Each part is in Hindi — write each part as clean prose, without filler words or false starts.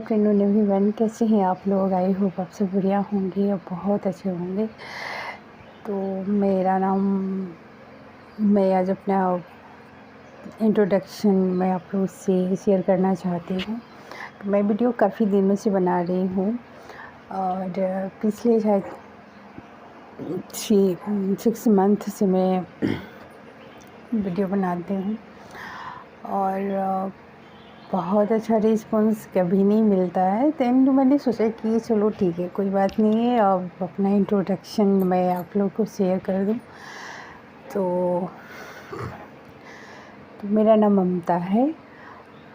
आफ्टरनून एवरीवन, कैसे हैं आप लोग। आई होप आप सब बढ़िया होंगे और बहुत अच्छे होंगे। तो मेरा नाम, मैं आज अपना इंट्रोडक्शन मैं आप लोग से शेयर करना चाहती हूँ। तो मैं वीडियो काफ़ी दिनों से बना रही हूँ और पिछले शायद 6 मंथ से मैं वीडियो बनाती हूँ और बहुत अच्छा रिस्पॉन्स कभी नहीं मिलता है। तो मैंने सोचा कि चलो ठीक है, कोई बात नहीं है, अब अपना इंट्रोडक्शन मैं आप लोग को शेयर कर दूँ। तो मेरा नाम ममता है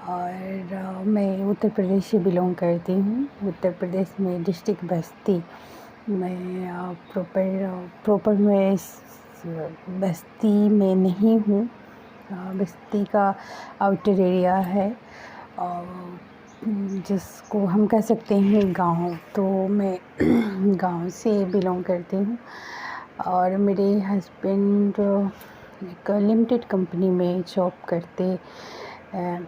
और मैं उत्तर प्रदेश से बिलोंग करती हूँ। उत्तर प्रदेश में डिस्ट्रिक्ट बस्ती। मैं प्रॉपर मैं बस्ती में नहीं हूँ। बस्ती का आउटर एरिया है और जिसको हम कह सकते हैं गांव। तो मैं गांव से बिलोंग करती हूँ और मेरे हस्बैंड एक लिमिटेड कंपनी में जॉब करते हैं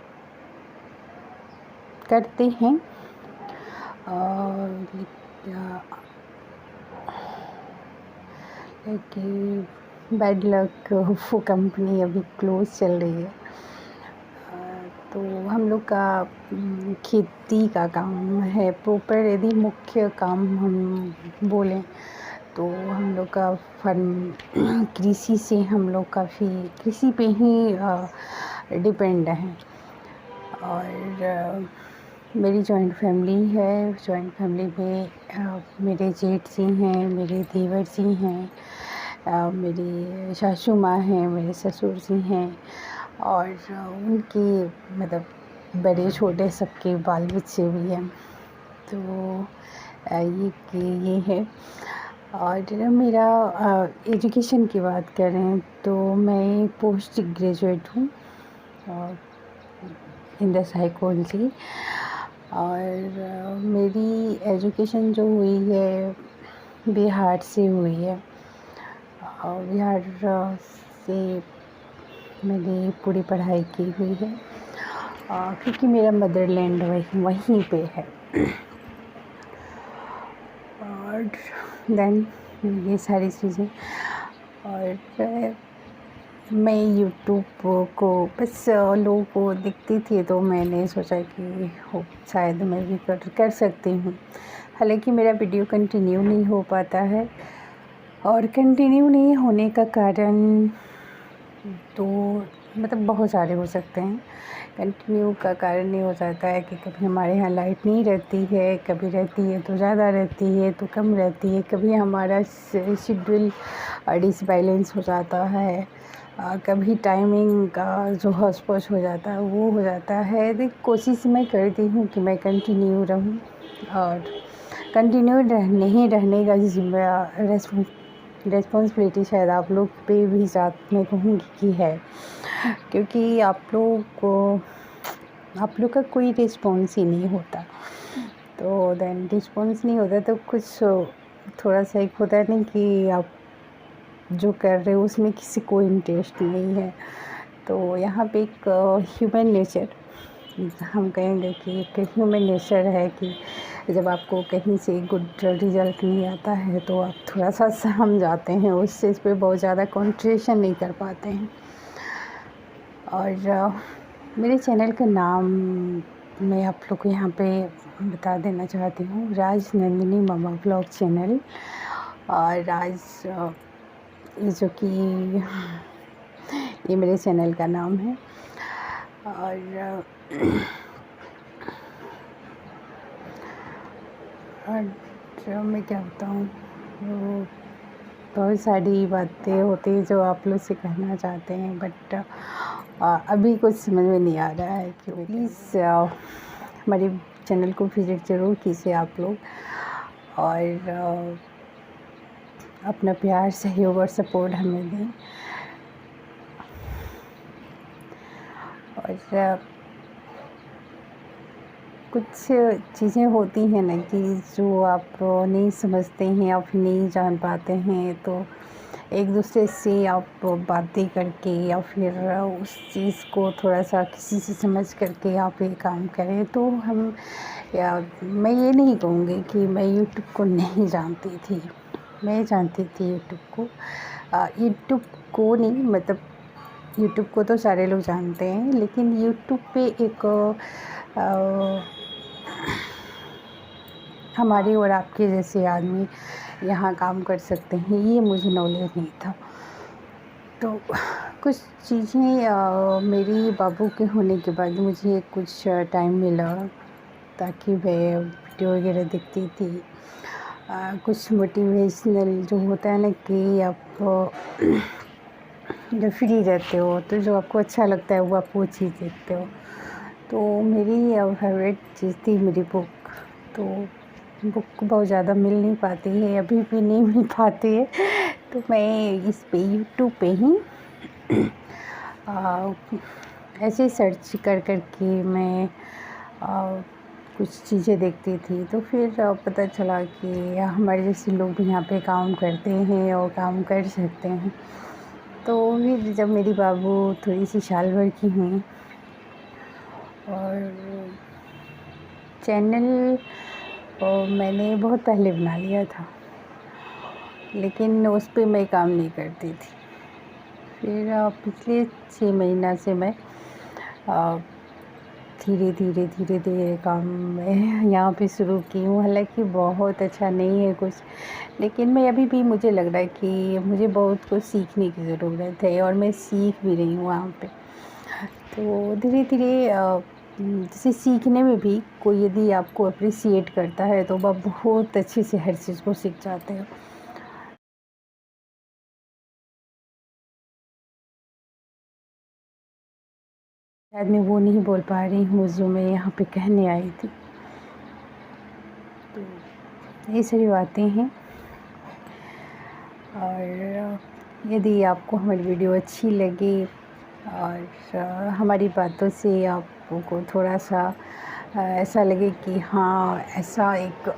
कि बैड लक वो कंपनी अभी क्लोज़ चल रही है। तो हम लोग का खेती का काम है प्रॉपर। यदि मुख्य काम हम बोलें तो हम लोग का फर्म कृषि से हम लोग काफ़ी कृषि पे ही डिपेंड हैं। और मेरी जॉइंट फैमिली है। जॉइंट फैमिली में मेरे जेठ जी हैं, मेरे देवर जी हैं, मेरी सासू माँ हैं, मेरे ससुर जी हैं और उनके मतलब बड़े छोटे सबके बाल बच्चे भी हैं। तो ये है। और मेरा एजुकेशन की बात करें तो मैं पोस्ट ग्रेजुएट हूँ इन द साइकोलॉजी। और मेरी एजुकेशन जो हुई है बिहार से हुई है और बिहार से मैंने पूरी पढ़ाई की हुई है क्योंकि मेरा मदरलैंड वहीं पे है। और देन ये सारी चीज़ें। और मैं यूट्यूब को बस लोगों को दिखती थी तो मैंने सोचा कि शायद मैं भी कर सकती हूँ। हालांकि मेरा वीडियो कंटिन्यू नहीं हो पाता है और कंटिन्यू नहीं होने का कारण तो मतलब बहुत सारे हो सकते हैं। कंटिन्यू का कारण ये हो जाता है कि कभी हमारे यहाँ लाइट नहीं रहती है, कभी रहती है तो ज़्यादा रहती है तो कम रहती है, कभी हमारा शेड्यूल डिसबैलेंस हो जाता है, कभी टाइमिंग का जो हौच-पौच हो जाता है वो हो जाता है। देख, कोशिश मैं करती हूँ कि मैं कंटिन्यू रहूँ और कंटिन्यू नहीं रहने का रिस्पॉन्सिबिलिटी शायद आप लोग पे भी साथ में कहूँगी कि है, क्योंकि आप लोग का कोई रिस्पॉन्स ही नहीं होता। तो देन रिस्पॉन्स नहीं होता तो कुछ थोड़ा सा एक होता है नहीं कि आप जो कर रहे हो उसमें किसी को इंटरेस्ट नहीं है। तो यहाँ पे एक ह्यूमन नेचर, हम कहेंगे कि एक ह्यूमन नेचर है कि जब आपको कहीं से गुड रिज़ल्ट नहीं आता है तो आप थोड़ा सा सहम जाते हैं, उस चीज़ पे बहुत ज़्यादा कंसंट्रेशन नहीं कर पाते हैं। और मेरे चैनल का नाम मैं आप लोग को यहाँ पे बता देना चाहती हूँ, राज नंदिनी ममा ब्लॉग चैनल। और राज जो कि ये मेरे चैनल का नाम है। और जो मैं क्या बताऊँ, वो बहुत सारी बातें होती हैं जो आप लोग से कहना चाहते हैं बट अभी कुछ समझ में नहीं आ रहा है। कि प्लीज़ हमारे चैनल को विज़िट ज़रूर कीजिए आप लोग और अपना प्यार, सहयोग और सपोर्ट हमें दें। और कुछ चीज़ें होती हैं ना कि जो आप नहीं समझते हैं या फिर नहीं जान पाते हैं, तो एक दूसरे से आप बातें करके या फिर उस चीज़ को थोड़ा सा किसी से समझ करके आप ये काम करें। तो हम या मैं ये नहीं कहूँगी कि मैं यूट्यूब को नहीं जानती थी, मैं जानती थी यूट्यूब को। यूट्यूब को नहीं, मतलब यूट्यूब को तो सारे लोग जानते हैं, लेकिन यूट्यूब पे एक हमारे और आपके जैसे आदमी यहाँ काम कर सकते हैं, ये मुझे नॉलेज नहीं था। तो कुछ चीज़ें मेरी बाबू के होने के बाद मुझे कुछ टाइम मिला, ताकि मैं वीडियो वगैरह देखती थी। कुछ मोटिवेशनल जो होता है ना, कि आप जब फ्री रहते हो तो जो आपको अच्छा लगता है वो आप वो चीज़ देखते हो। तो मेरी फेवरेट चीज़ थी मेरी बुक। तो बुक बहुत ज़्यादा मिल नहीं पाती है, अभी भी नहीं मिल पाती है, तो मैं इस पे यूट्यूब पे ही ऐसे सर्च कर कर के मैं कुछ चीज़ें देखती थी। तो फिर पता चला कि हमारे जैसे लोग भी यहाँ पे काम करते हैं और काम कर सकते हैं। तो फिर जब मेरी बाबू थोड़ी सी साल भर की हुई और चैनल मैंने बहुत पहले बना लिया था, लेकिन उस पे मैं काम नहीं करती थी। फिर पिछले 6 महीना से मैं धीरे धीरे काम मैं यहाँ पे शुरू की हूँ। हालांकि बहुत अच्छा नहीं है कुछ, लेकिन मैं अभी भी मुझे लग रहा है कि मुझे बहुत कुछ सीखने की ज़रूरत है और मैं सीख भी रही हूँ वहाँ पे। तो धीरे धीरे जैसे सीखने में भी कोई यदि आपको अप्रिसिएट करता है तो आप बहुत अच्छे से हर चीज़ को सीख जाते हो। शायद मैं वो नहीं बोल पा रही हूँ जो मैं यहाँ पे कहने आई थी। तो ये सारी बातें हैं। और यदि आपको हमारी वीडियो अच्छी लगे और हमारी बातों से आपको थोड़ा सा ऐसा लगे कि हाँ, ऐसा एक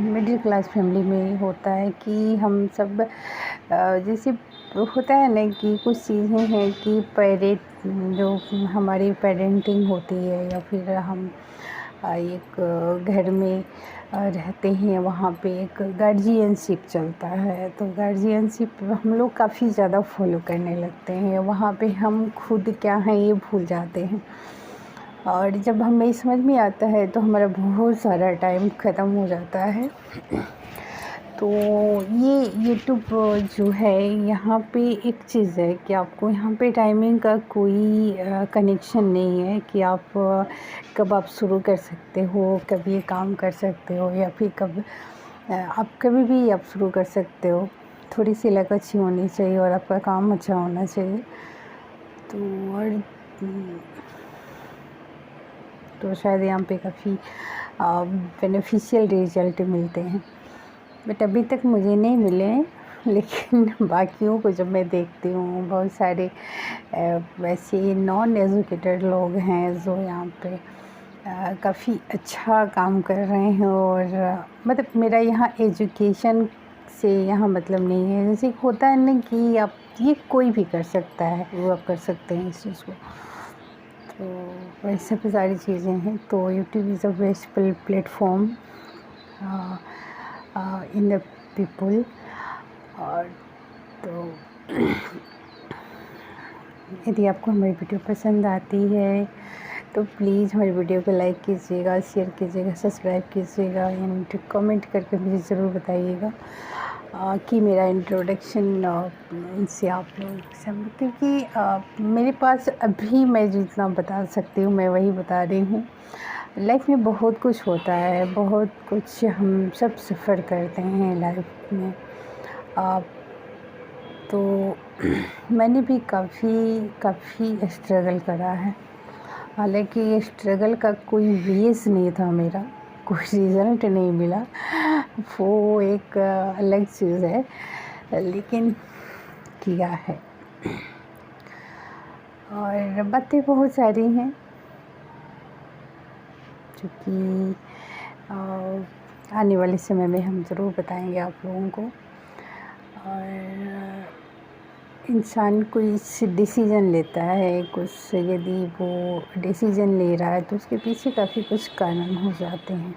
मिडिल क्लास फैमिली में होता है कि हम सब जैसे होता है ना कि कुछ चीज़ें हैं कि जो हमारी पेरेंटिंग होती है, या फिर हम एक घर में रहते हैं, वहाँ पे एक गार्जियनशिप चलता है। तो गार्जियनशिप हम लोग काफ़ी ज़्यादा फॉलो करने लगते हैं, वहाँ पे हम खुद क्या हैं ये भूल जाते हैं। और जब हमें समझ में आता है तो हमारा बहुत सारा टाइम ख़त्म हो जाता है। तो ये यूट्यूब जो है, यहाँ पे एक चीज़ है कि आपको यहाँ पे टाइमिंग का कोई कनेक्शन नहीं है कि आप कब आप शुरू कर सकते हो, कब ये काम कर सकते हो, या फिर कब आप कभी भी आप शुरू कर सकते हो। थोड़ी सी लक अच्छी होनी चाहिए और आपका काम अच्छा होना चाहिए। तो और तो शायद यहाँ पे काफ़ी बेनिफिशियल रिज़ल्ट मिलते हैं, बट अभी तक मुझे नहीं मिले हैं। लेकिन बाकियों को जब मैं देखती हूँ, बहुत सारे वैसे नॉन एजुकेटेड लोग हैं जो यहाँ पे काफ़ी अच्छा काम कर रहे हैं। और मतलब मेरा यहाँ एजुकेशन से यहाँ मतलब नहीं है, जैसे होता है ना कि आप ये कोई भी कर सकता है, वो आप कर सकते हैं इस चीज़ को। तो वैसे भी सारी चीज़ें हैं। तो YouTube is a best platform in the people. और तो यदि आपको हमारी वीडियो पसंद आती है तो प्लीज़ हमारी वीडियो को लाइक कीजिएगा, शेयर कीजिएगा, सब्सक्राइब कीजिएगा, एंड कमेंट करके मुझे ज़रूर बताइएगा कि मेरा इंट्रोडक्शन इनसे आप लोग सब, क्योंकि मेरे पास अभी मैं जितना बता सकती हूँ मैं वही बता रही हूँ। लाइफ में बहुत कुछ होता है, बहुत कुछ हम सब सफ़र करते हैं लाइफ में। तो मैंने भी काफ़ी स्ट्रगल करा है। हालांकि ये स्ट्रगल का कोई बेस नहीं था मेरा, कोई रिज़ल्ट नहीं मिला, वो एक अलग चीज़ है, लेकिन किया है। और बातें बहुत सारी हैं जो कि आने वाले समय में हम ज़रूर बताएंगे आप लोगों को। और इंसान कोई डिसीज़न लेता है, कुछ यदि वो डिसीज़न ले रहा है तो उसके पीछे काफ़ी कुछ कारण हो जाते हैं।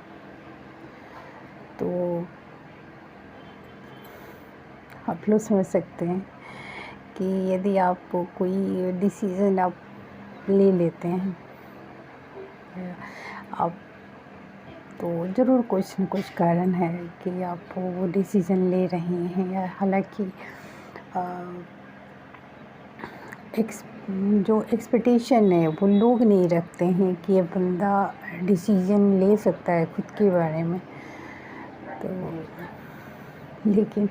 तो आप लोग समझ सकते हैं कि यदि आप कोई डिसीज़न आप ले लेते हैं आप, तो ज़रूर कुछ न कुछ कारण है कि आप वो डिसीज़न ले रहे हैं। या हालांकि जो एक्सपेक्टेशन है वो लोग नहीं रखते हैं कि ये बंदा डिसीज़न ले सकता है खुद के बारे में। तो लेकिन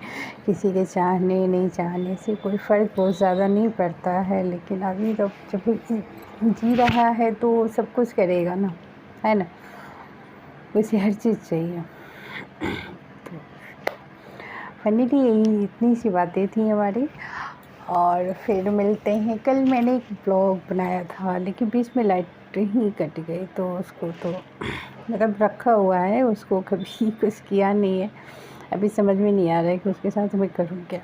किसी के चाहने नहीं चाहने से कोई फ़र्क बहुत ज़्यादा नहीं पड़ता है, लेकिन आदमी तो जब जी रहा है तो सब कुछ करेगा ना, है ना। उसे हर चीज़ चाहिए। तो फाइनली यही इतनी सी बातें थी हमारी, और फिर मिलते हैं। कल मैंने एक ब्लॉग बनाया था लेकिन बीच में लाइट ही कट गई, तो उसको तो मतलब रखा हुआ है, उसको कभी कुछ किया नहीं है। अभी समझ में नहीं आ रहा है कि उसके साथ मैं करूँ क्या।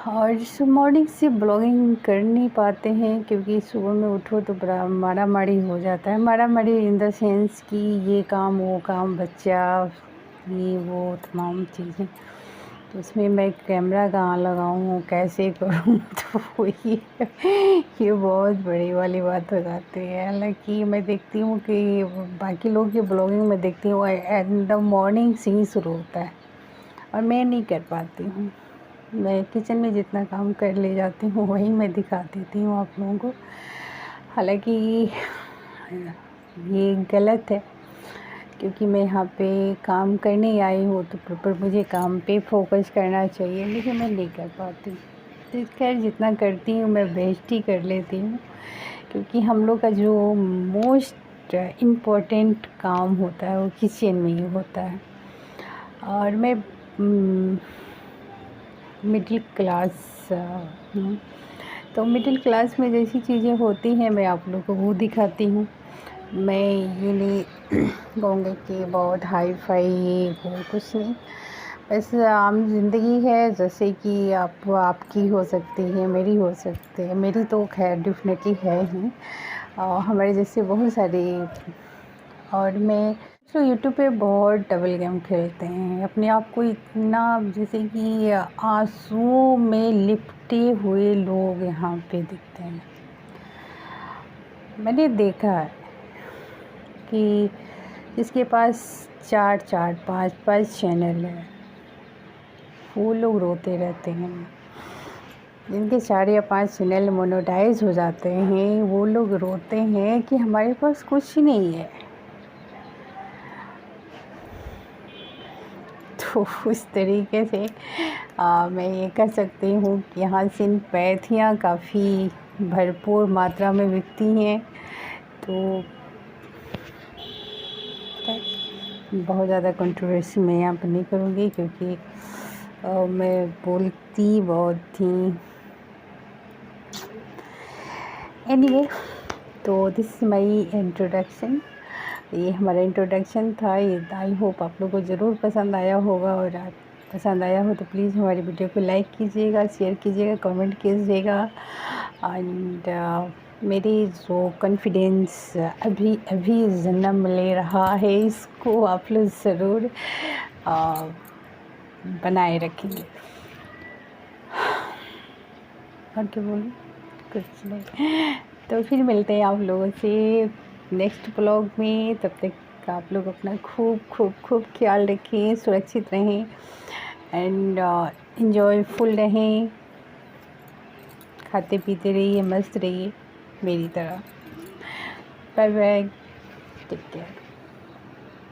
और मॉर्निंग से ब्लॉगिंग कर नहीं पाते हैं क्योंकि सुबह में उठो तो बड़ा मारा मारी हो जाता है। मारा मारी इन द सेंस कि ये काम वो काम, बच्चा, ये वो तमाम चीज़ें। तो उसमें मैं कैमरा कहाँ लगाऊँ, कैसे करूँ तो ये बहुत बड़ी वाली बात हो जाती है। हालांकि मैं देखती हूँ कि बाकी लोग की ब्लॉगिंग में देखती हूँ एट द मॉर्निंग से ही शुरू होता है और मैं नहीं कर पाती हूँ। मैं किचन में जितना काम कर ले जाती हूँ वही मैं दिखा देती हूँ आप लोगों को। हालांकि ये गलत है क्योंकि मैं यहाँ पे काम करने आई हूँ तो प्रॉपर मुझे काम पे फोकस करना चाहिए, लेकिन मैं नहीं कर पाती। तो खैर जितना करती हूँ मैं बेस्ट ही कर लेती हूँ, क्योंकि हम लोग का जो मोस्ट इम्पोर्टेंट काम होता है वो किचन में ही होता है। और मैं मिडिल क्लास हूँ, तो मिडिल क्लास में जैसी चीज़ें होती हैं मैं आप लोगों को वो दिखाती हूँ। मैं ये नहीं कहूँगी कि बहुत हाई फाई ये वो कुछ नहीं, बस आम ज़िंदगी है जैसे कि आपकी हो सकती है, मेरी हो सकती है। मेरी तो खैर डेफिनेटली है ही, हमारे जैसे बहुत सारे। और मैं तो यूट्यूब पे बहुत डबल गेम खेलते हैं, अपने आप को इतना जैसे कि आंसुओं में लिपटे हुए लोग यहाँ पे दिखते हैं। मैंने देखा है कि जिसके पास 4-4, 5-5 चैनल है वो लोग रोते रहते हैं। जिनके 4 या 5 चैनल मोनेटाइज हो जाते हैं वो लोग रोते हैं कि हमारे पास कुछ नहीं है। तो उस तरीके से मैं ये कह सकती हूँ कि यहाँ सिंपैथियाँ काफ़ी भरपूर मात्रा में बिकती हैं। तो बहुत ज़्यादा कंट्रोवर्सी मैं यहाँ पर नहीं करूँगी क्योंकि मैं बोलती बहुत थी। एनीवे, तो दिस इज़ माई इंट्रोडक्शन। ये हमारा इंट्रोडक्शन था। ये आई होप आप लोगों को ज़रूर पसंद आया होगा, और आप पसंद आया हो तो प्लीज़ हमारी वीडियो को लाइक कीजिएगा, शेयर कीजिएगा, कमेंट कीजिएगा। एंड मेरी जो कॉन्फिडेंस अभी जन्म ले रहा है इसको आप लोग ज़रूर बनाए रखेंगे। और क्या बोलूँ, कुछ नहीं। तो फिर मिलते हैं आप लोगों से नेक्स्ट ब्लॉग में। तब तक आप लोग अपना खूब ख्याल रखें, सुरक्षित रहें एंड एंजॉयफुल रहें, खाते पीते रहिए, मस्त रहिए मेरी तरह। Bye bye, take care.